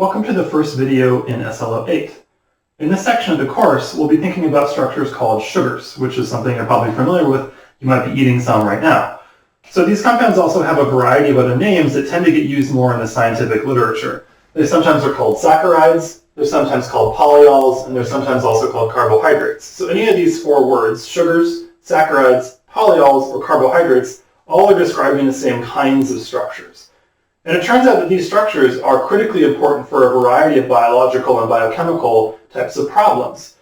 Welcome to the first video in SLO 8. In this section of the course, we'll be thinking about structures called sugars, which is something you're probably familiar with. You might be eating some right now. So these compounds also have a variety of other names that tend to get used more in the scientific literature. They sometimes are called saccharides, they're sometimes called polyols, and they're sometimes also called carbohydrates. So any of these four words, sugars, saccharides, polyols, or carbohydrates, all are describing the same kinds of structures. And it turns out that these structures are critically important for a variety of biological and biochemical types of problems.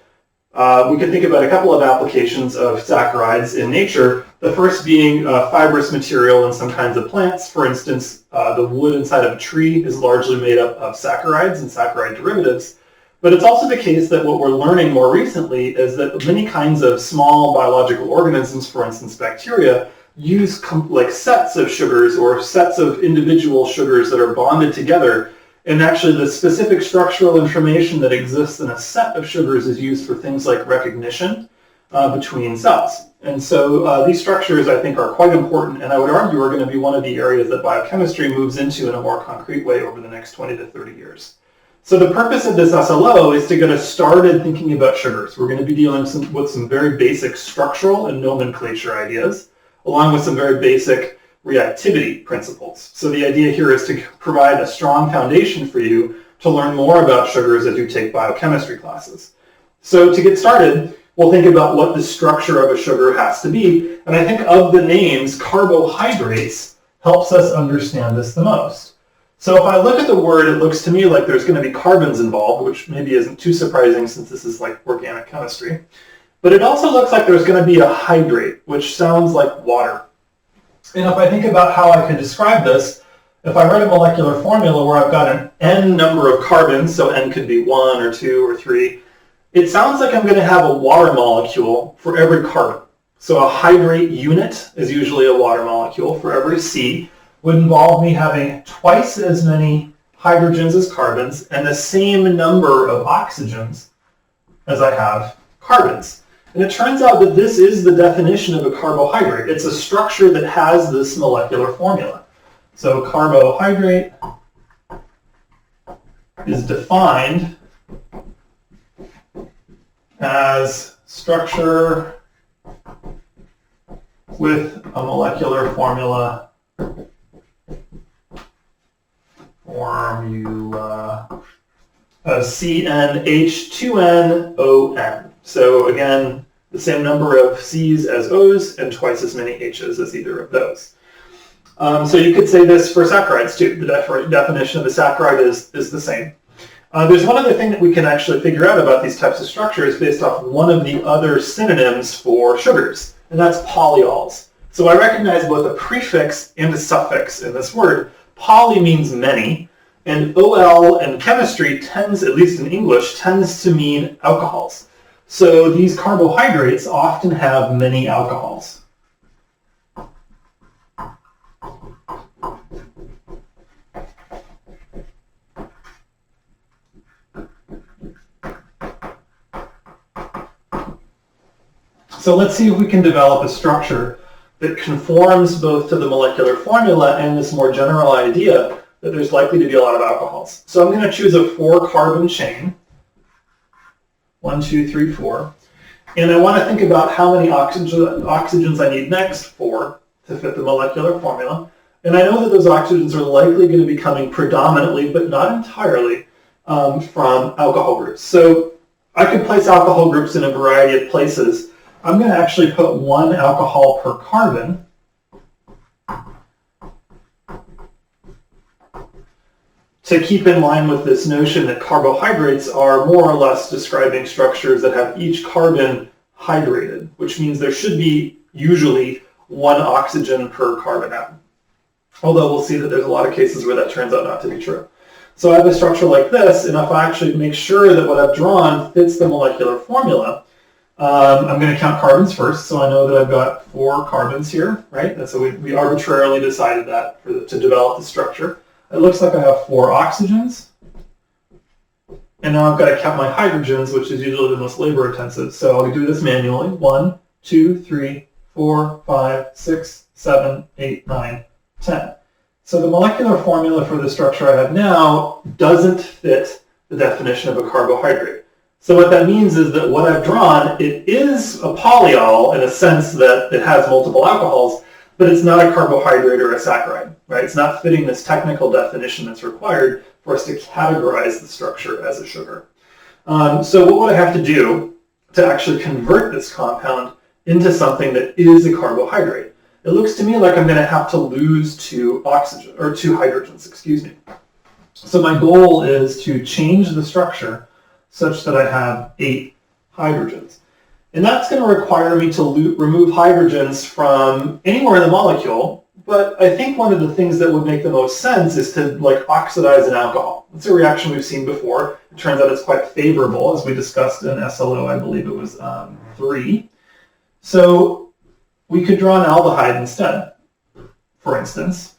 We can think about a couple of applications of saccharides in nature, the first being fibrous material in some kinds of plants. For instance, the wood inside of a tree is largely made up of saccharides and saccharide derivatives. But it's also the case that what we're learning more recently is that many kinds of small biological organisms, for instance bacteria, use like sets of sugars or sets of individual sugars that are bonded together, and actually the specific structural information that exists in a set of sugars is used for things like recognition between cells. And so these structures, I think, are quite important, and I would argue are going to be one of the areas that biochemistry moves into in a more concrete way over the next 20 to 30 years. So the purpose of this SLO is to get us started thinking about sugars. We're going to be dealing with some very basic structural and nomenclature ideas, along with some very basic reactivity principles. So the idea here is to provide a strong foundation for you to learn more about sugars as you take biochemistry classes. So to get started, we'll think about what the structure of a sugar has to be, and I think of the names, carbohydrates helps us understand this the most. So if I look at the word, it looks to me like there's going to be carbons involved, which maybe isn't too surprising since this is like organic chemistry. But it also looks like there's going to be a hydrate, which sounds like water. And if I think about how I could describe this, if I write a molecular formula where I've got an n number of carbons, so n could be 1 or 2 or 3, it sounds like I'm going to have a water molecule for every carbon. So a hydrate unit is usually a water molecule. For every C would involve me having twice as many hydrogens as carbons and the same number of oxygens as I have carbons. And it turns out that this is the definition of a carbohydrate. It's a structure that has this molecular formula. So carbohydrate is defined as structure with a molecular formula of CnH2nOn. So again, the same number of C's as O's and twice as many H's as either of those. So you could say this for saccharides too. The definition of a saccharide is the same. There's one other thing that we can actually figure out about these types of structures based off one of the other synonyms for sugars, and that's polyols. So I recognize both a prefix and a suffix in this word. Poly means many, and OL in chemistry tends, at least in English, tends to mean alcohols. So these carbohydrates often have many alcohols. So let's see if we can develop a structure that conforms both to the molecular formula and this more general idea that there's likely to be a lot of alcohols. So I'm going to choose a 4-carbon chain. 1, 2, 3, 4. And I want to think about how many oxygens I need next, 4, to fit the molecular formula. And I know that those oxygens are likely going to be coming predominantly, but not entirely, from alcohol groups. So I could place alcohol groups in a variety of places. I'm going to actually put 1 alcohol per carbon. To keep in line with this notion that carbohydrates are more or less describing structures that have each carbon hydrated, which means there should be usually 1 oxygen per carbon atom. Although we'll see that there's a lot of cases where that turns out not to be true. So I have a structure like this, and if I actually make sure that what I've drawn fits the molecular formula, I'm going to count carbons first, so I know that I've got 4 carbons here, right? And so we arbitrarily decided that to develop the structure. It looks like I have 4 oxygens, and now I've got to count my hydrogens, which is usually the most labor intensive. So I'll do this manually. 1, 2, 3, 4, 5, 6, 7, 8, 9, 10. So the molecular formula for the structure I have now doesn't fit the definition of a carbohydrate. So what that means is that what I've drawn, it is a polyol in a sense that it has multiple alcohols, but it's not a carbohydrate or a saccharide, right? It's not fitting this technical definition that's required for us to categorize the structure as a sugar. So what would I have to do to actually convert this compound into something that is a carbohydrate? It looks to me like I'm going to have to lose two hydrogens, excuse me. So my goal is to change the structure such that I have 8 hydrogens. And that's going to require me to remove hydrogens from anywhere in the molecule, but I think one of the things that would make the most sense is to oxidize an alcohol. That's a reaction we've seen before. It turns out it's quite favorable, as we discussed in SLO, I believe it was 3. So we could draw an aldehyde instead, for instance.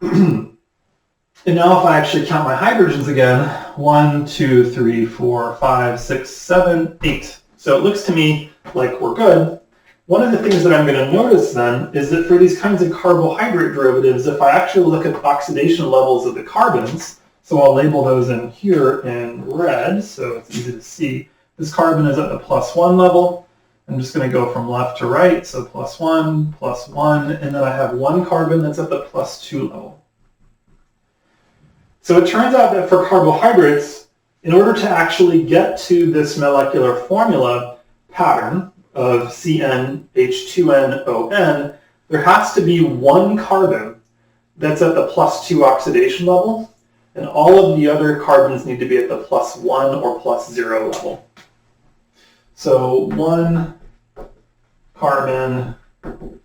And now if I actually count my hydrogens again, 1, 2, 3, 4, 5, 6, 7, 8. So it looks to me like we're good. One of the things that I'm going to notice then is that for these kinds of carbohydrate derivatives, if I actually look at oxidation levels of the carbons, so I'll label those in here in red so it's easy to see. This carbon is at the +1 level. I'm just going to go from left to right, so +1, +1, and then I have one carbon that's at the +2 level. So it turns out that for carbohydrates, in order to actually get to this molecular formula pattern of CnH2nOn, there has to be one carbon that's at the +2 oxidation level, and all of the other carbons need to be at the +1 or +0 level. So one carbon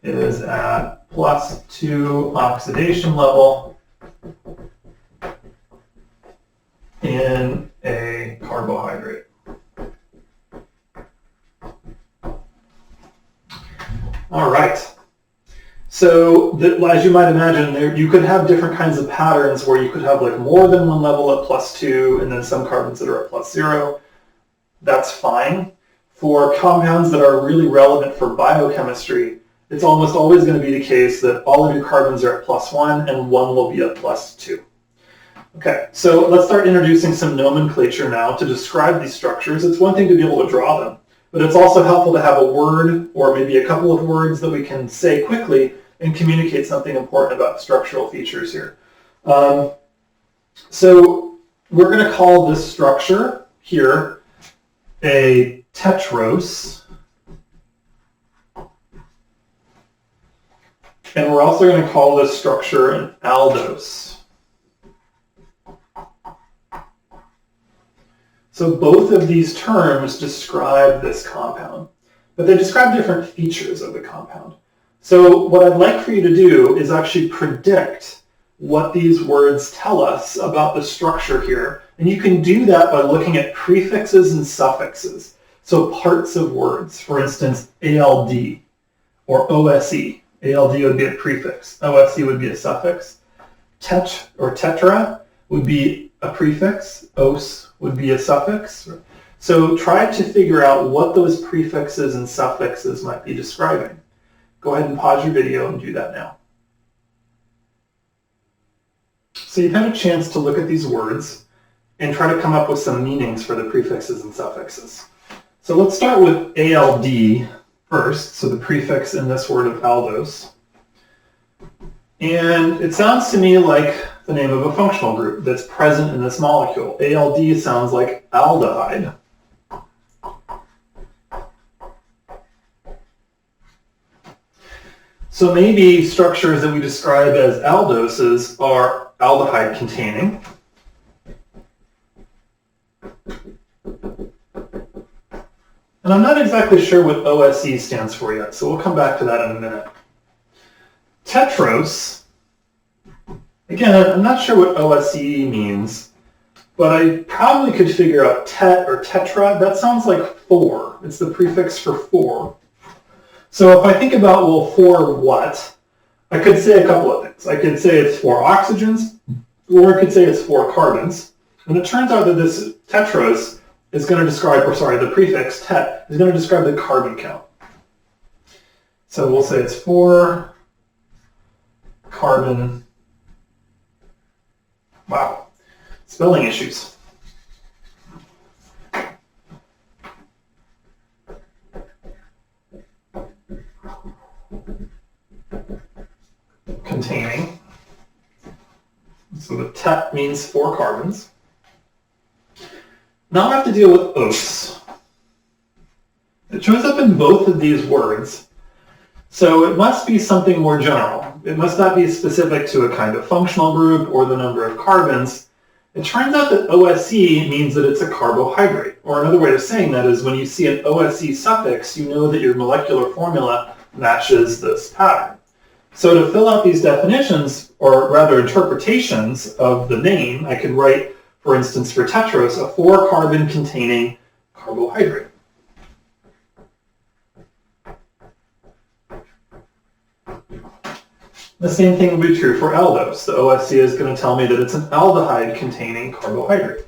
is at +2 oxidation level in a carbohydrate. All right. So as you might imagine, you could have different kinds of patterns where you could have more than one level at +2 and then some carbons that are at +0. That's fine. For compounds that are really relevant for biochemistry, it's almost always going to be the case that all of your carbons are at +1 and one will be at +2. Okay, so let's start introducing some nomenclature now to describe these structures. It's one thing to be able to draw them, but it's also helpful to have a word or maybe a couple of words that we can say quickly and communicate something important about structural features here. So we're going to call this structure here a tetros. And we're also going to call this structure an aldose. So both of these terms describe this compound, but they describe different features of the compound. So what I'd like for you to do is actually predict what these words tell us about the structure here. And you can do that by looking at prefixes and suffixes. So parts of words, for instance, ALD or OSE. ALD would be a prefix. OSE would be a suffix. Tet or tetra would be a prefix. Os would be a suffix. So try to figure out what those prefixes and suffixes might be describing. Go ahead and pause your video and do that now. So you've had a chance to look at these words and try to come up with some meanings for the prefixes and suffixes. So let's start with ALD first, so the prefix in this word of aldose. And it sounds to me like the name of a functional group that's present in this molecule. ALD sounds like aldehyde. So maybe structures that we describe as aldoses are aldehyde containing. And I'm not exactly sure what OSE stands for yet, so we'll come back to that in a minute. Tetros, again, I'm not sure what OSE means, but I probably could figure out tet or tetra. That sounds like 4. It's the prefix for 4. So if I think about, well, for what, I could say a couple of things. I could say it's 4 oxygens, or I could say it's 4 carbons. And it turns out that this tetros is going to describe, or sorry, the prefix tet is going to describe the carbon count. So we'll say it's 4 carbons. 4-carbon, wow, spelling issues. Containing, so the tet means 4 carbons. Now I have to deal with oats. It shows up in both of these words, so it must be something more general. It must not be specific to a kind of functional group or the number of carbons. It turns out that OSE means that it's a carbohydrate, or another way of saying that is when you see an OSE suffix, you know that your molecular formula matches this pattern. So to fill out these definitions, or rather interpretations of the name, I could write, for instance, for tetros, a 4-carbon containing carbohydrate. The same thing would be true for aldose. The OSE is going to tell me that it's an aldehyde containing carbohydrate.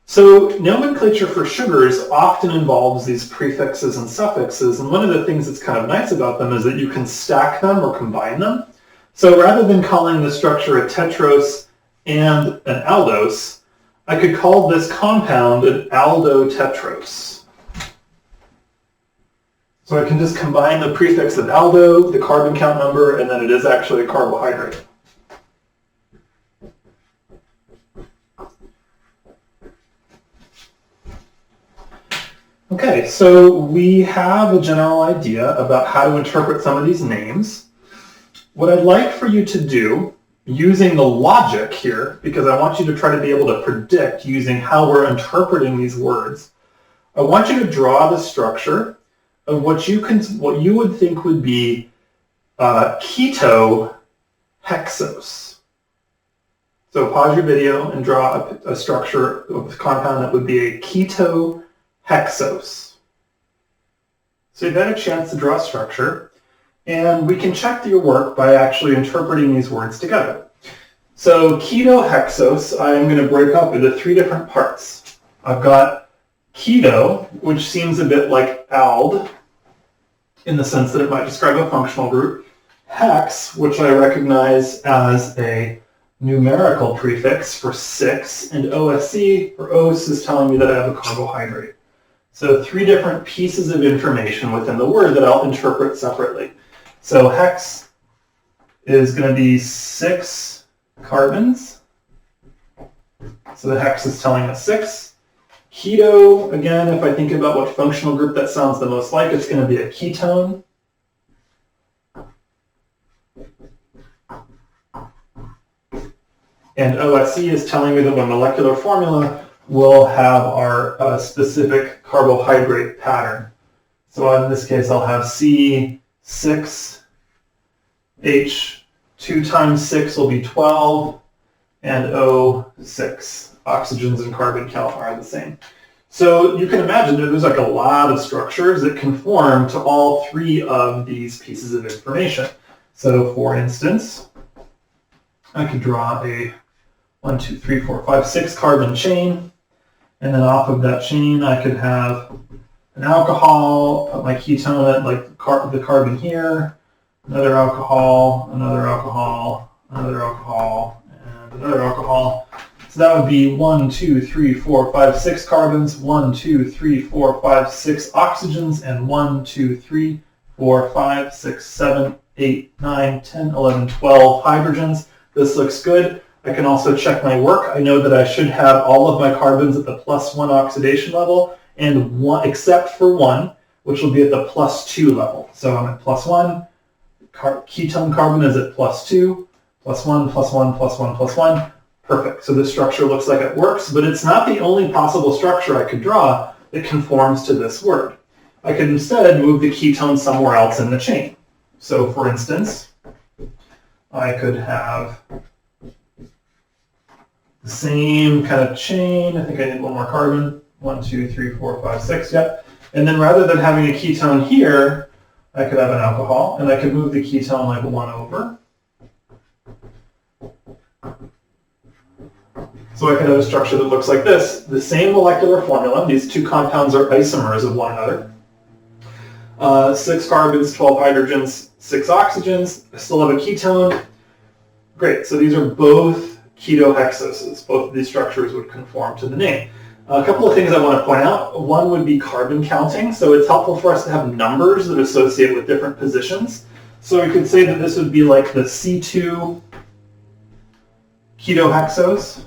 So nomenclature for sugars often involves these prefixes and suffixes, and one of the things that's kind of nice about them is that you can stack them or combine them. So rather than calling the structure a tetros and an aldose, I could call this compound an aldotetros. So I can just combine the prefix of aldo, the carbon count number, and then it is actually a carbohydrate. Okay, so we have a general idea about how to interpret some of these names. What I'd like for you to do, using the logic here, because I want you to try to be able to predict using how we're interpreting these words, I want you to draw the structure of what you would think would be keto hexose. So pause your video and draw a structure of a compound that would be a keto hexose. So you've had a chance to draw a structure, and we can check your work by actually interpreting these words together. So keto hexose, I'm going to break up into 3 different parts. I've got keto, which seems a bit like ald, in the sense that it might describe a functional group. Hex, which I recognize as a numerical prefix for 6, and OSE, or OS, is telling me that I have a carbohydrate. So 3 different pieces of information within the word that I'll interpret separately. So hex is going to be 6 carbons. So the hex is telling us 6. Keto, again, if I think about what functional group that sounds the most like, it's going to be a ketone. And OSE is telling me that my molecular formula will have our specific carbohydrate pattern. So in this case, I'll have C6H, 2 times 6 will be 12, and O6. Oxygens and carbon count are the same. So you can imagine that there's like a lot of structures that conform to all 3 of these pieces of information. So for instance, I could draw a 1, 2, 3, 4, 5, 6 carbon chain. And then off of that chain, I could have an alcohol, put my ketone at like the carbon here, another alcohol, another alcohol, another alcohol, and another alcohol. So that would be 1, 2, 3, 4, 5, 6 carbons, 1, 2, 3, 4, 5, 6 oxygens, and 1, 2, 3, 4, 5, 6, 7, 8, 9, 10, 11, 12 hydrogens. This looks good. I can also check my work. I know that I should have all of my carbons at the +1 oxidation level, and one, except for 1, which will be at the +2 level. So I'm at +1, ketone carbon is at +2, +1, +1, +1, +1. Perfect. So this structure looks like it works, but it's not the only possible structure I could draw that conforms to this word. I could instead move the ketone somewhere else in the chain. So for instance, I could have the same kind of chain. I think I need 1 more carbon. 1, 2, 3, 4, 5, 6, yep. And then rather than having a ketone here, I could have an alcohol, and I could move the ketone like 1 over. So I could have a structure that looks like this. The same molecular formula. These 2 compounds are isomers of one another. 6 carbons, 12 hydrogens, 6 oxygens. I still have a ketone. Great, so these are both ketohexoses. Both of these structures would conform to the name. A couple of things I want to point out. One would be carbon counting. So it's helpful for us to have numbers that associate with different positions. So we could say that this would be like the C2 ketohexose.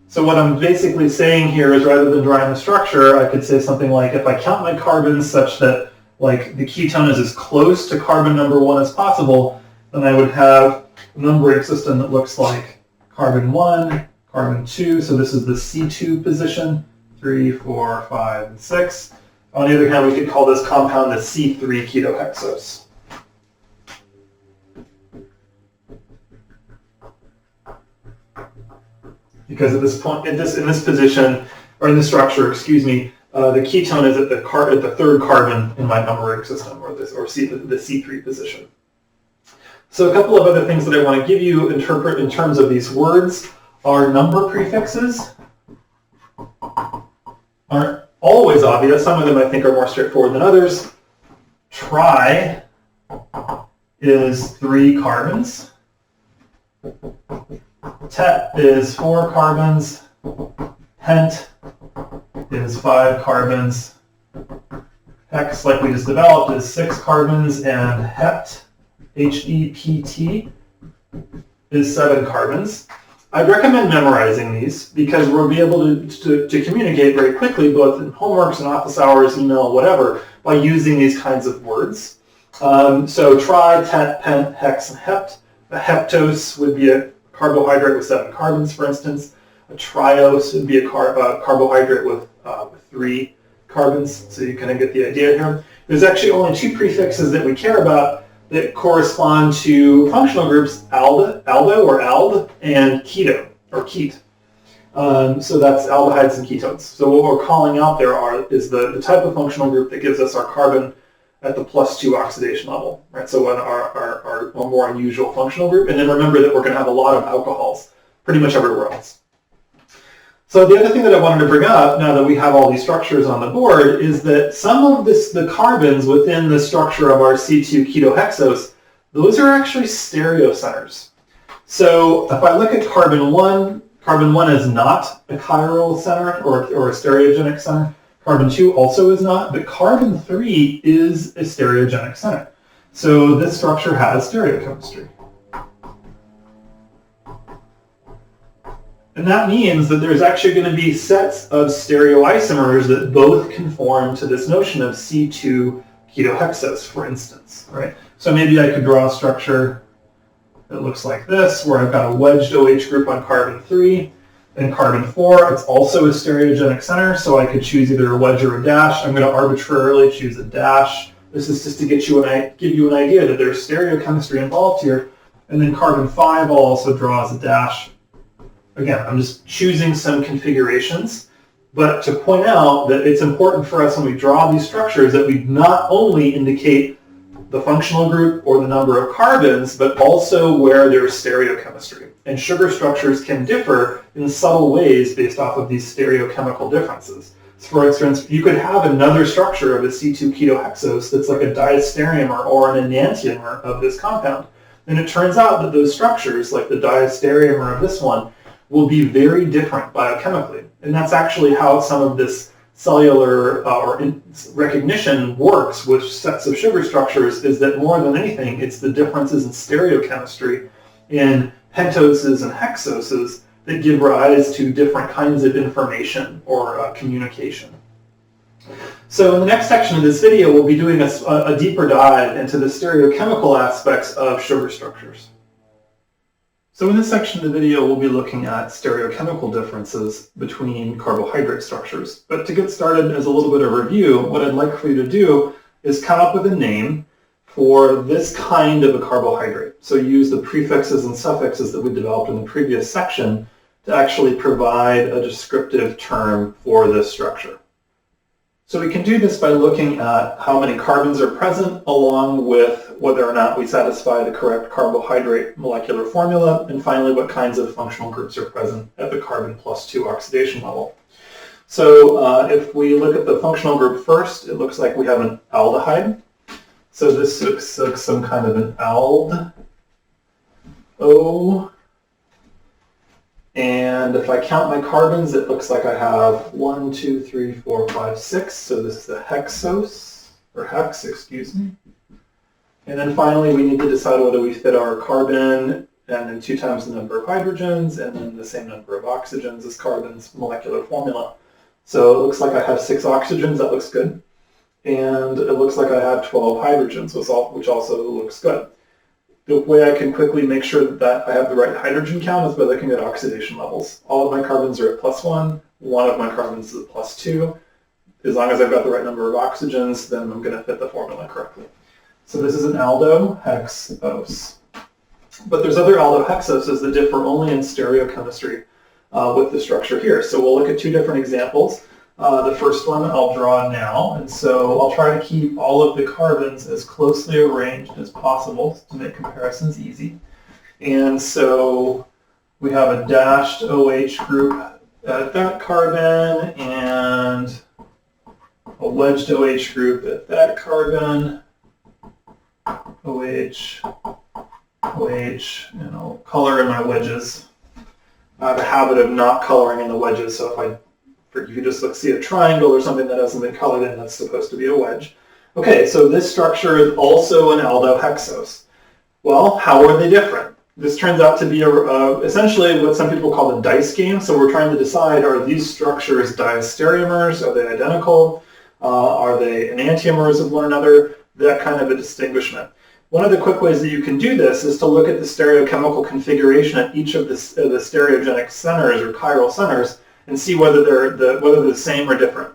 So what I'm basically saying here is rather than drawing the structure, I could say something like if I count my carbons such that like the ketone is as close to carbon number 1 as possible, then I would have a numbering system that looks like carbon 1, carbon 2, so this is the C2 position, 3, 4, 5, and 6. On the other hand, we could call this compound the C3 ketohexose. Because at this point, in this position, or in this structure, excuse me, the ketone is at the third carbon in my numbering system, or the C3 position. So a couple of other things that I want to give you interpret in terms of these words are number prefixes. Aren't always obvious. Some of them I think are more straightforward than others. Tri is 3 carbons. Tet is 4 carbons. Pent is 5 carbons. Hex, like we just developed, is 6 carbons, and hept, H-E-P-T, is 7 carbons. I'd recommend memorizing these because we'll be able to communicate very quickly, both in homeworks and office hours, email, whatever, by using these kinds of words. So tri, tet, pent, hex, and hept. A heptose would be a carbohydrate with 7 carbons, for instance. A triose would be a carbohydrate with 3 carbons, so you kind of get the idea here. There's actually only 2 prefixes that we care about that correspond to functional groups aldo or ald, and keto or ket. So that's aldehydes and ketones. So what we're calling out there is the type of functional group that gives us our carbon at the +2 oxidation level, right? So our more unusual functional group. And then remember that we're going to have a lot of alcohols pretty much everywhere else. So the other thing that I wanted to bring up, now that we have all these structures on the board, is that some of the carbons within the structure of our C2 ketohexose, those are actually stereocenters. So if I look at carbon 1 is not a chiral center or a stereogenic center. Carbon 2 also is not, but carbon 3 is a stereogenic center. So this structure has stereochemistry. And that means that there's actually going to be sets of stereoisomers that both conform to this notion of C2 ketohexose, for instance, right? So maybe I could draw a structure that looks like this, where I've got a wedged OH group on carbon 3, and carbon 4, it's also a stereogenic center, so I could choose either a wedge or a dash. I'm going to arbitrarily choose a dash. This is just to give you an idea that there's stereochemistry involved here. And then carbon 5 I'll also draw as a dash. Again, I'm just choosing some configurations, but to point out that it's important for us when we draw these structures that we not only indicate the functional group or the number of carbons, but also where there's stereochemistry. And sugar structures can differ in subtle ways based off of these stereochemical differences. So for instance, you could have another structure of a C2 ketohexose that's like a diastereomer or an enantiomer of this compound. And it turns out that those structures, like the diastereomer of this one, will be very different biochemically. And that's actually how some of this cellular recognition works with sets of sugar structures, is that more than anything, it's the differences in stereochemistry in pentoses and hexoses that give rise to different kinds of information or communication. So in the next section of this video, we'll be doing a deeper dive into the stereochemical aspects of sugar structures. So in this section of the video, we'll be looking at stereochemical differences between carbohydrate structures. But to get started, as a little bit of review, what I'd like for you to do is come up with a name for this kind of a carbohydrate. So use the prefixes and suffixes that we developed in the previous section to actually provide a descriptive term for this structure. So we can do this by looking at how many carbons are present, along with whether or not we satisfy the correct carbohydrate molecular formula, and finally what kinds of functional groups are present at the carbon +2 oxidation level. So if we look at the functional group first, it looks like we have an aldehyde. So this looks like some kind of an ald. O. And if I count my carbons, it looks like I have 1, 2, 3, 4, 5, 6. So this is the hexose, or hex, excuse me. And then finally, we need to decide whether we fit our carbon and then 2 times the number of hydrogens and then the same number of oxygens as carbon's molecular formula. So it looks like I have 6 oxygens. That looks good. And it looks like I have 12 hydrogens, which also looks good. The way I can quickly make sure that I have the right hydrogen count is by looking at oxidation levels. All of my carbons are at +1. One of my carbons is at +2. As long as I've got the right number of oxygens, then I'm going to fit the formula correctly. So this is an aldohexose. But there's other aldohexoses that differ only in stereochemistry with the structure here. So we'll look at 2 different examples. The first one I'll draw now, and so I'll try to keep all of the carbons as closely arranged as possible to make comparisons easy. And so we have a dashed OH group at that carbon and a wedged OH group at that carbon, OH, OH, and I'll color in my wedges. I have a habit of not coloring in the wedges, so if you can just see a triangle or something that hasn't been colored in, that's supposed to be a wedge. Okay, so this structure is also an aldohexose. Well, how are they different? This turns out to be essentially what some people call the dice game. So we're trying to decide, are these structures diastereomers? Are they identical? Are they enantiomers of one another? That kind of a distinguishment. One of the quick ways that you can do this is to look at the stereochemical configuration at each of the stereogenic centers or chiral centers and see whether they're the same or different.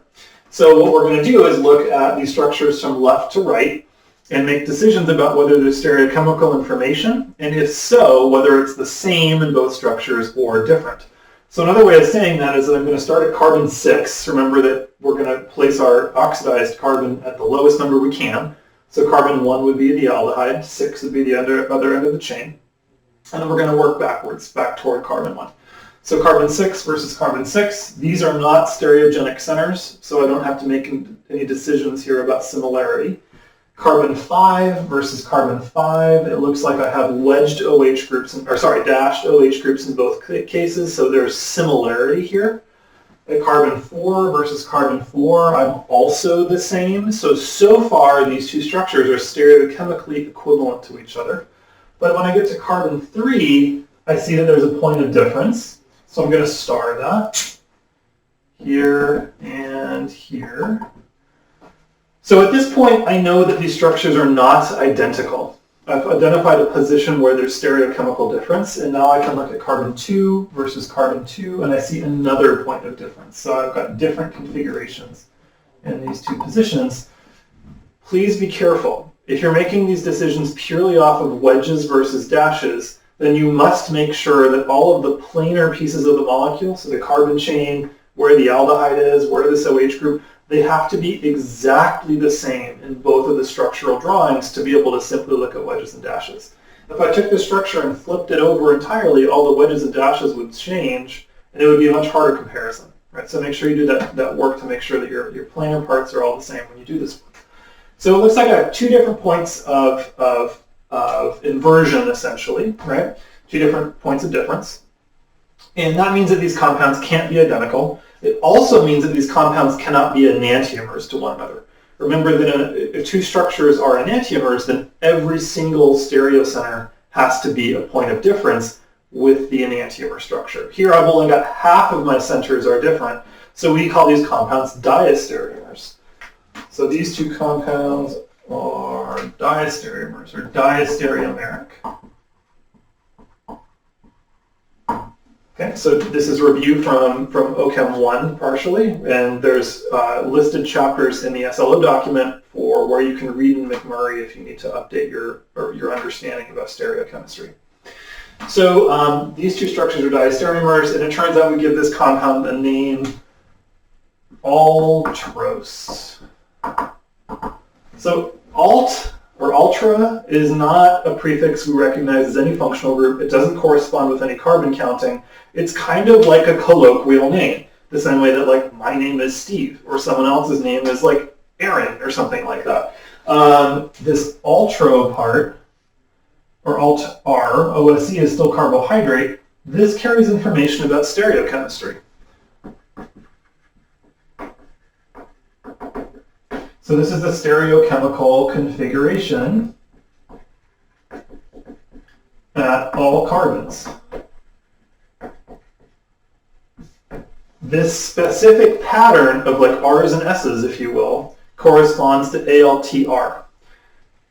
So what we're going to do is look at these structures from left to right and make decisions about whether there's stereochemical information, and if so, whether it's the same in both structures or different. So another way of saying that is that I'm going to start at carbon 6. Remember that we're going to place our oxidized carbon at the lowest number we can. So carbon 1 would be the aldehyde, 6 would be the other end of the chain. And then we're going to work backwards, back toward carbon 1. So carbon 6 versus carbon 6, these are not stereogenic centers, so I don't have to make any decisions here about similarity. Carbon 5 versus carbon 5, it looks like I have wedged OH groups, dashed OH groups in both cases, so there's similarity here. At carbon 4 versus carbon 4, I'm also the same. So far, these 2 structures are stereochemically equivalent to each other. But when I get to carbon 3, I see that there's a point of difference. So I'm going to star that here and here. So at this point, I know that these structures are not identical. I've identified a position where there's stereochemical difference, and now I can look at carbon 2 versus carbon 2, and I see another point of difference. So I've got different configurations in these 2 positions. Please be careful. If you're making these decisions purely off of wedges versus dashes, then you must make sure that all of the planar pieces of the molecule, so the carbon chain, where the aldehyde is, where this OH group, they have to be exactly the same in both of the structural drawings to be able to simply look at wedges and dashes. If I took this structure and flipped it over entirely, all the wedges and dashes would change, and it would be a much harder comparison. Right? So make sure you do that work to make sure that your planar parts are all the same when you do this. So it looks like I have 2 different points of inversion, essentially, right? 2 different points of difference. And that means that these compounds can't be identical. It also means that these compounds cannot be enantiomers to one another. Remember that if 2 structures are enantiomers, then every single stereocenter has to be a point of difference with the enantiomer structure. Here I've only got half of my centers are different, so we call these compounds diastereomers. So these 2 compounds are diastereomers, or diastereomeric. Okay, so this is a review from OChem 1 partially, and there's listed chapters in the SLO document for where you can read in McMurray if you need to update your understanding about stereochemistry. So these 2 structures are diastereomers, and it turns out we give this compound the name ultrose. So alt or ultra is not a prefix we recognize as any functional group. It doesn't correspond with any carbon counting. It's kind of like a colloquial name. the same way that like my name is Steve or someone else's name is like Aaron or something like that. This altro part, or alt-R, OSE is still carbohydrate. This carries information about stereochemistry. So this is the stereochemical configuration at all carbons. This specific pattern of like R's and S's, if you will, corresponds to ALTR.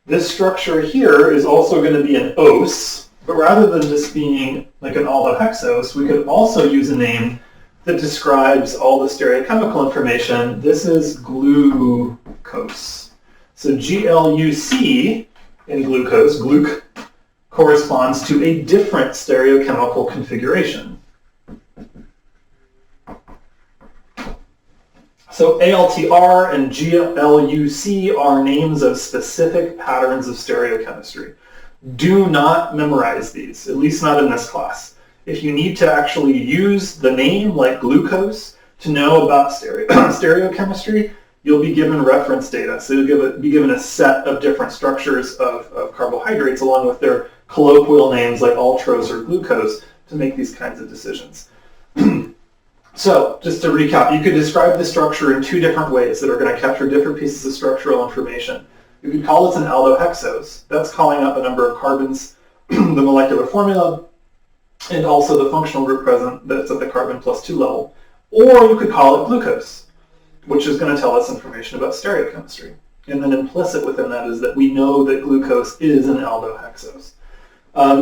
This structure here is also going to be an ose, but rather than just being like an aldohexose, we could also use a name that describes all the stereochemical information. This is glucose. So GLUC in glucose, gluc, corresponds to a different stereochemical configuration. So ALTR and GLUC are names of specific patterns of stereochemistry. Do not memorize these, at least not in this class. If you need to actually use the name like glucose to know about stereochemistry, you'll be given reference data. So you'll be given a set of different structures of carbohydrates along with their colloquial names like ultros or glucose to make these kinds of decisions. So just to recap, you could describe the structure in two different ways that are going to capture different pieces of structural information. You could call this an aldohexose. That's calling up a number of carbons, the molecular formula, and also the functional group present that's at the carbon +2 level. Or you could call it glucose, which is going to tell us information about stereochemistry. And then implicit within that is that we know that glucose is an aldohexose.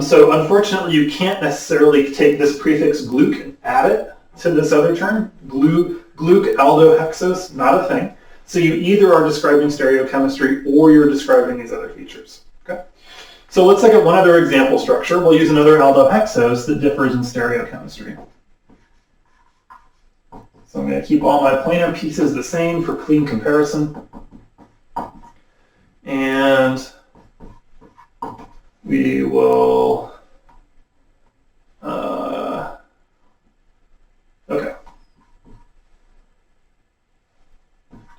So unfortunately, you can't necessarily take this prefix gluc and add it to this other term. Gluc aldohexose, not a thing. So you either are describing stereochemistry or you're describing these other features. Okay? So let's look at one other example structure. We'll use another aldohexose that differs in stereochemistry. So I'm going to keep all my planar pieces the same for clean comparison. And we will, okay.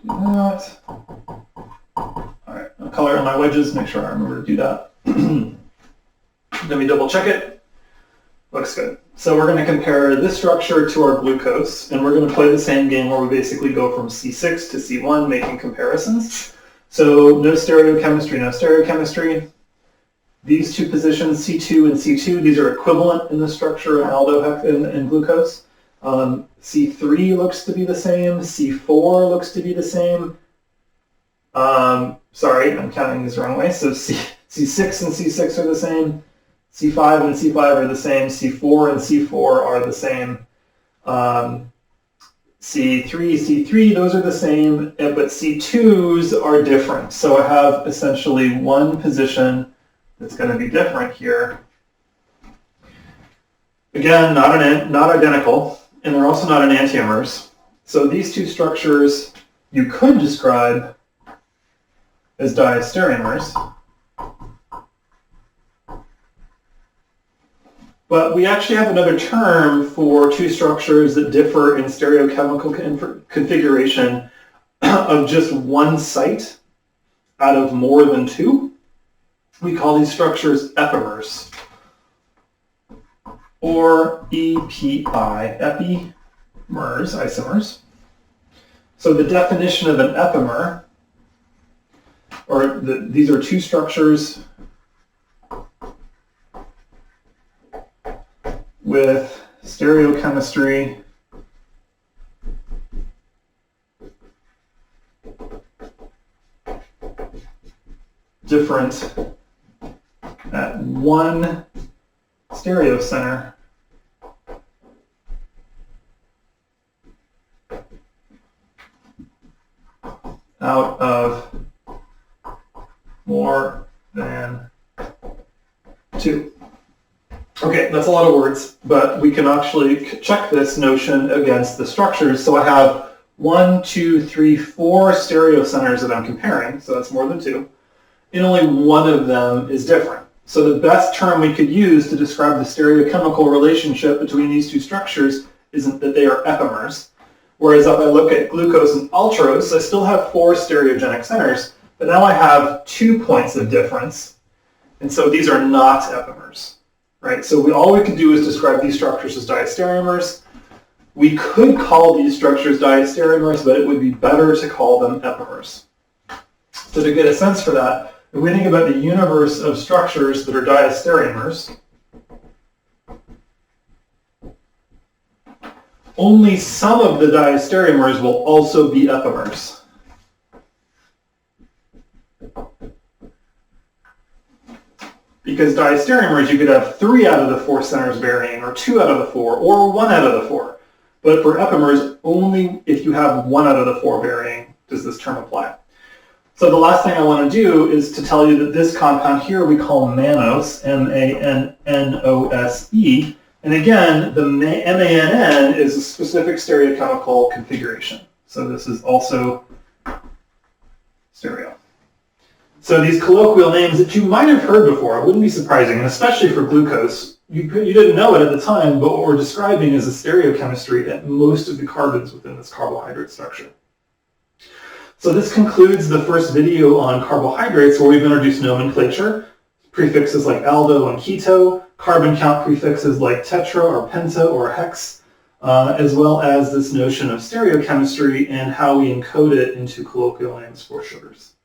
Do that. All right, I'll color in my wedges, make sure I remember to do that. Let me double check it. Looks good. So we're going to compare this structure to our glucose, and we're going to play the same game where we basically go from C6 to C1 making comparisons. So no stereochemistry, no stereochemistry. These two positions, C2 and C2, these are equivalent in the structure in glucose. C3 looks to be the same. C4 looks to be the same. Sorry, I'm counting these the wrong way. So C6 and C6 are the same. C5 and C5 are the same. C4 and C4 are the same. C3, C3, those are the same, but C2s are different. So I have essentially one position that's going to be different here. Again, not identical, and they're also not enantiomers. So these two structures you could describe as diastereomers. But we actually have another term for two structures that differ in stereochemical configuration of just one site out of more than two. We call these structures epimers, or EPI, epimers, isomers. So the definition of an epimer, or these are two structures with stereochemistry different at one stereocenter out of more than two. Okay, that's a lot of words, but we can actually check this notion against the structures. So I have 1, 2, 3, 4 stereocenters that I'm comparing, so that's more than two, and only one of them is different. So the best term we could use to describe the stereochemical relationship between these two structures is that they are epimers. Whereas if I look at glucose and ultrose, I still have 4 stereogenic centers, but now I have 2 points of difference. And so these are not epimers, right? So all we can do is describe these structures as diastereomers. We could call these structures diastereomers, but it would be better to call them epimers. So to get a sense for that, if we think about the universe of structures that are diastereomers, only some of the diastereomers will also be epimers. Because diastereomers, you could have 3 out of the 4 centers varying, or 2 out of the 4, or 1 out of the 4. But for epimers, only if you have 1 out of the 4 varying does this term apply. So the last thing I want to do is to tell you that this compound here we call mannose, M-A-N-N-O-S-E. And again, the MANN is a specific stereochemical configuration. So this is also stereo. So these colloquial names that you might have heard before, it wouldn't be surprising, and especially for glucose, you didn't know it at the time, but what we're describing is a stereochemistry at most of the carbons within this carbohydrate structure. So this concludes the first video on carbohydrates, where we've introduced nomenclature, prefixes like aldo and keto, carbon count prefixes like tetra or penta or hex, as well as this notion of stereochemistry and how we encode it into colloquial names for sugars.